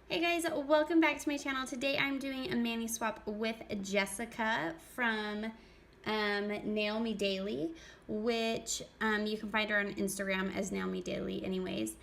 Hey guys, welcome back to my channel. Today I'm doing a mani swap with Jessica from Nail Me Daily, which you can find her on Instagram as Nail Me Daily anyways.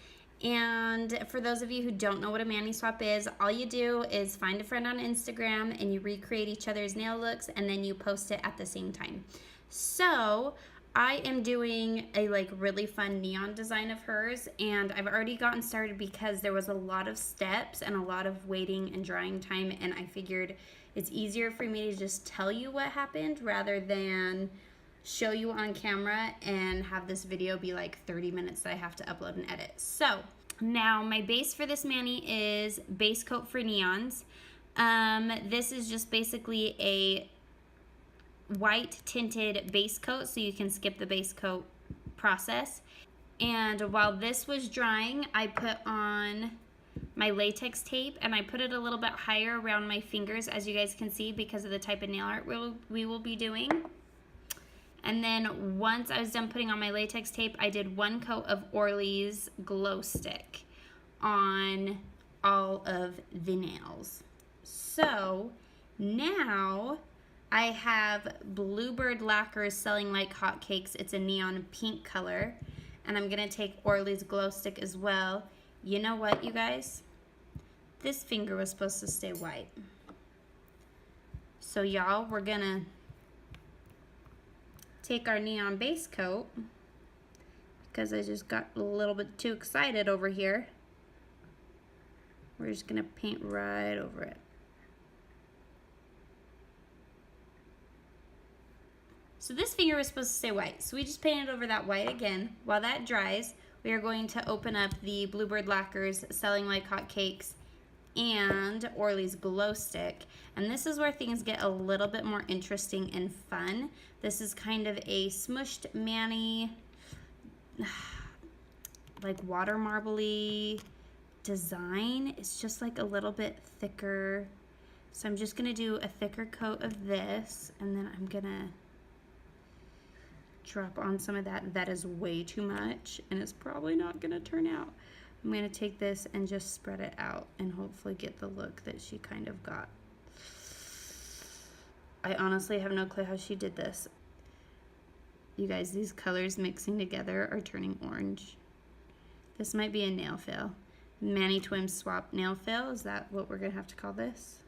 And for those of you who don't know what a mani swap is, all you do is find a friend on Instagram and you recreate each other's nail looks and then you post it at the same time. So I am doing a really fun neon design of hers, and I've already gotten started because there was a lot of steps and a lot of waiting and drying time, and I figured it's easier for me to just tell you what happened rather than show you on camera and have this video be like 30 minutes that I have to upload and edit. So now my base for this mani is base coat for neons. This is just basically a white tinted base coat, so you can skip the base coat process. And while this was drying, I put on my latex tape and I put it a little bit higher around my fingers, as you guys can see, because of the type of nail art we will be doing. And then once I was done putting on my latex tape, I did one coat of Orly's glow stick on all of the nails. So now I have Bluebird lacquers selling like hotcakes. It's a neon pink color. And I'm gonna take Orly's glow stick as well. You know what, you guys? This finger was supposed to stay white. So y'all, we're gonna take our neon base coat, because I just got a little bit too excited over here. We're just gonna paint right over it. So this finger was supposed to stay white, so we just painted over that white again. While that dries, we are going to open up the Bluebird lacquers selling like hotcakes and Orly's glow stick. And this is where things get a little bit more interesting and fun. This is kind of a smushed mani, like water marbly design. It's just like a little bit thicker. So I'm just gonna do a thicker coat of this, and then I'm gonna drop on some of that. That is way too much and it's probably not gonna turn out. I'm gonna take this and just spread it out and hopefully get the look that she kind of got. I honestly have no clue how she did this. You guys, these colors mixing together are turning orange. This might be a nail fail. Mani Twin swap nail fail, is that what we're gonna have to call this?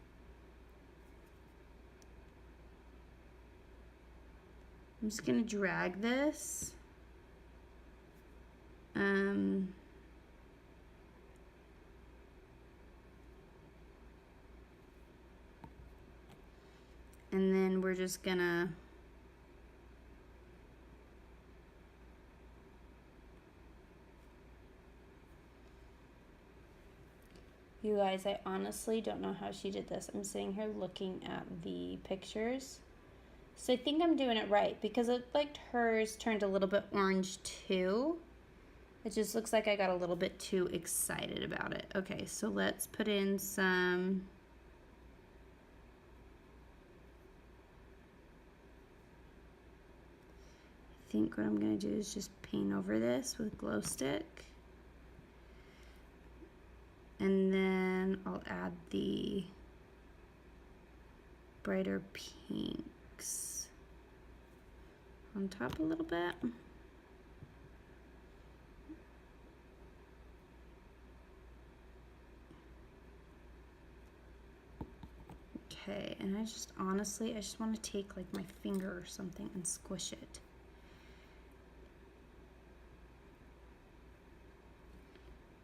I'm just gonna drag this. And then we're just gonna you guys, I honestly don't know how she did this. I'm sitting here looking at the pictures. So I think I'm doing it right, because it like hers turned a little bit orange too. It just looks like I got a little bit too excited about it. Okay, so let's put in some I think what I'm gonna do is just paint over this with glow stick. And then I'll add the brighter pinks on top a little bit. Okay, and I just honestly, I just want to take like my finger or something and squish it.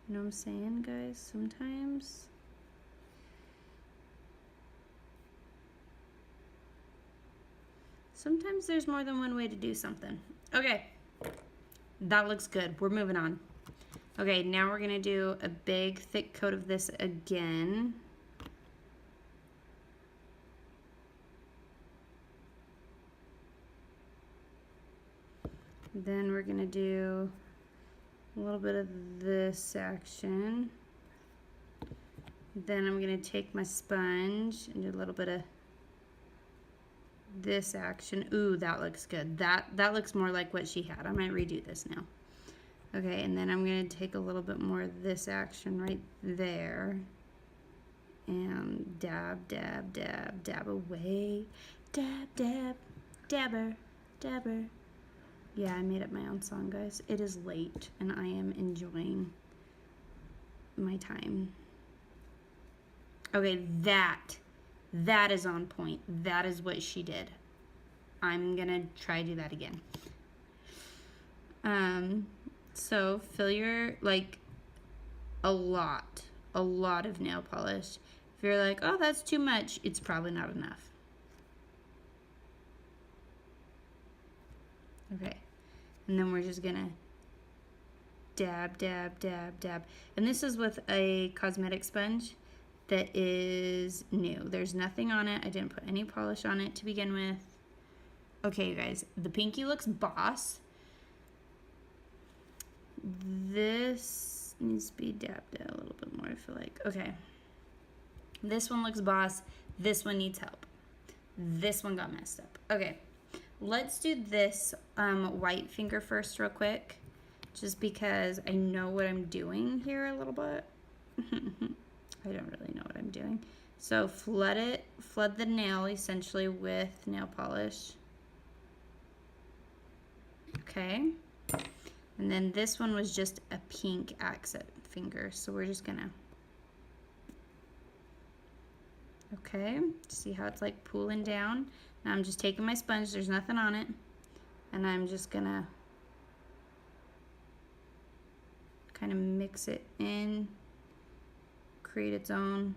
You know what I'm saying, guys? Sometimes there's more than one way to do something. Okay, that looks good. We're moving on. Okay, now we're gonna do a big thick coat of this again. Then we're gonna do a little bit of this action. Then I'm gonna take my sponge and do a little bit of this action. Ooh, that looks good. That looks more like what she had. I might redo this now. Okay, and then I'm gonna take a little bit more of this action right there. Dab, dab, dab, dab away. Dab, dab, dabber, dabber. Yeah, I made up my own song, guys. It is late, and I am enjoying my time. Okay, that is on point. That is what she did. I'm gonna try to do that again. So fill your, like, a lot of nail polish. If you're like, oh, that's too much, it's probably not enough. Okay, and then we're just gonna dab, dab, dab, dab. And this is with a cosmetic sponge that is new. There's nothing on it. I didn't put any polish on it to begin with. Okay, you guys, the pinky looks boss. This needs to be dabbed a little bit more, I feel like. Okay. This one looks boss. This one needs help. This one got messed up. Okay. Let's do this white finger first real quick, just because I know what I'm doing here a little bit. I don't really know what I'm doing. So flood the nail essentially with nail polish. Okay. And then this one was just a pink accent finger. So we're just gonna, okay, see how it's like pooling down? Now I'm just taking my sponge, there's nothing on it, and I'm just gonna kind of mix it in, create its own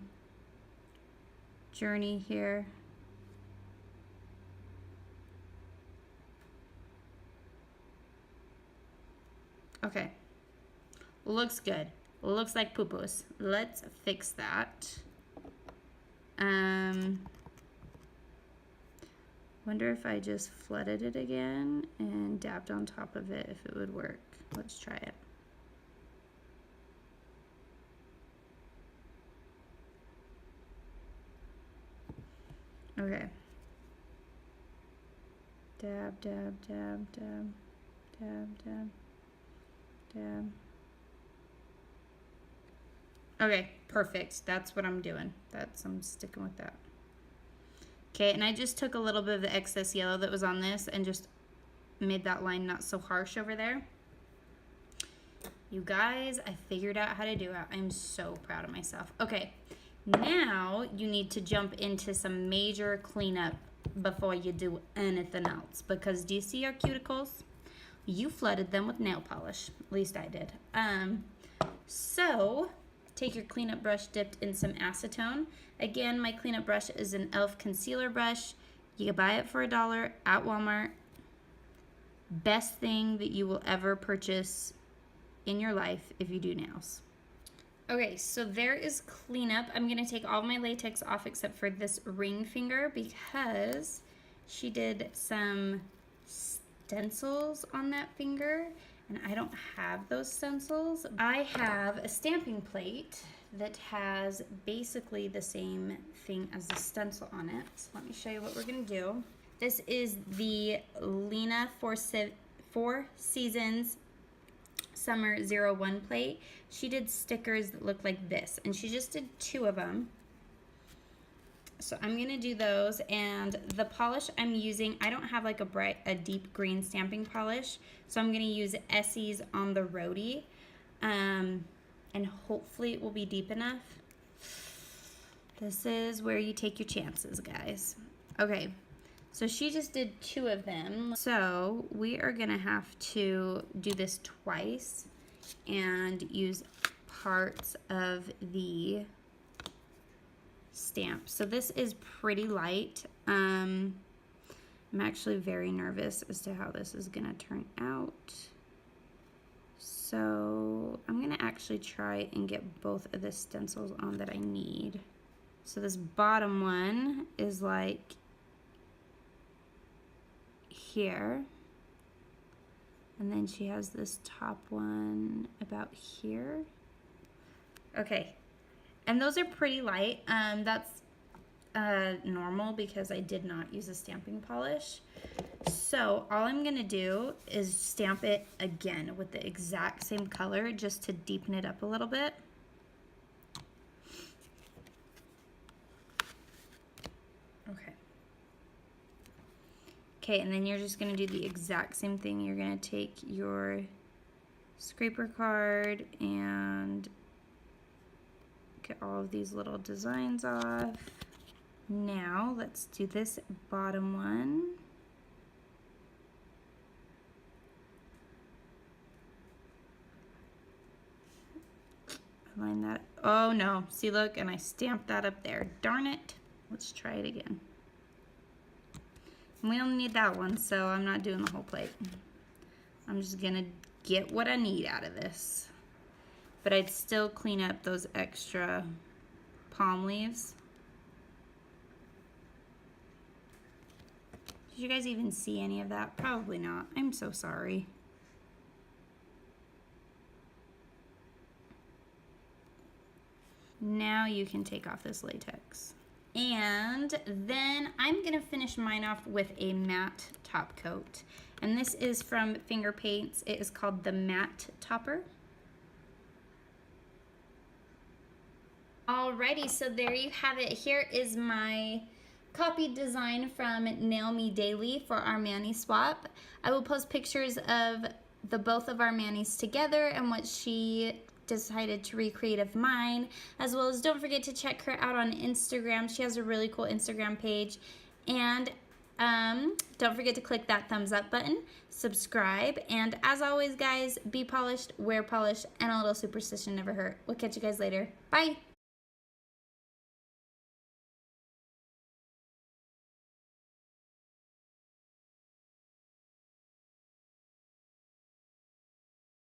journey here. Okay, looks good. Looks like poo-poos. Let's fix that. Wonder if I just flooded it again and dabbed on top of it, if it would work. Let's try it. Okay. Dab, dab, dab, dab, dab, dab, dab. Okay, perfect. That's what I'm doing. I'm sticking with that. Okay, and I just took a little bit of the excess yellow that was on this and just made that line not so harsh over there. You guys, I figured out how to do it. I'm so proud of myself. Okay, now you need to jump into some major cleanup before you do anything else, because do you see your cuticles? You flooded them with nail polish. At least I did. So take your cleanup brush dipped in some acetone. Again, my cleanup brush is an e.l.f. concealer brush. You can buy it for $1 at Walmart. Best thing that you will ever purchase in your life if you do nails. Okay, so there is cleanup. I'm gonna take all my latex off except for this ring finger, because she did some stencils on that finger, and I don't have those stencils. I have a stamping plate that has basically the same thing as the stencil on it. So let me show you what we're gonna do. This is the Lena Four Seasons Summer 01 plate. She did stickers that look like this, and she just did 2 of them. So I'm gonna do those, and the polish I'm using, I don't have like a deep green stamping polish, so I'm gonna use Essie's on the Roadie, and hopefully it will be deep enough. This is where you take your chances, guys. Okay, so she just did 2 of them, so we are gonna have to do this twice and use parts of the stamp. So this is pretty light. I'm actually very nervous as to how this is gonna turn out. So I'm gonna actually try and get both of the stencils on that I need. So this bottom one is like here, and then she has this top one about here. Okay, and those are pretty light. That's normal because I did not use a stamping polish. So all I'm gonna do is stamp it again with the exact same color, just to deepen it up a little bit. Okay, and then you're just gonna do the exact same thing. You're gonna take your scraper card and get all of these little designs off. Now let's do this bottom one. Line that. Oh no, see, look, and I stamped that up there. Darn it. Let's try it again. And we only need that one, so I'm not doing the whole plate. I'm just gonna get what I need out of this. But I'd still clean up those extra palm leaves. Did you guys even see any of that? Probably not. I'm so sorry. Now you can take off this latex. And then I'm gonna finish mine off with a matte top coat. And this is from Finger Paints. It is called the Matte Topper. Alrighty, so there you have it. Here is my copied design from Nail Me Daily for our mani swap. I will post pictures of the both of our manis together and what she decided to recreate of mine, as well as don't forget to check her out on Instagram. She has a really cool Instagram page. And don't forget to click that thumbs up button, subscribe, and as always guys, be polished, wear polished, and a little superstition never hurt. We'll catch you guys later. Bye!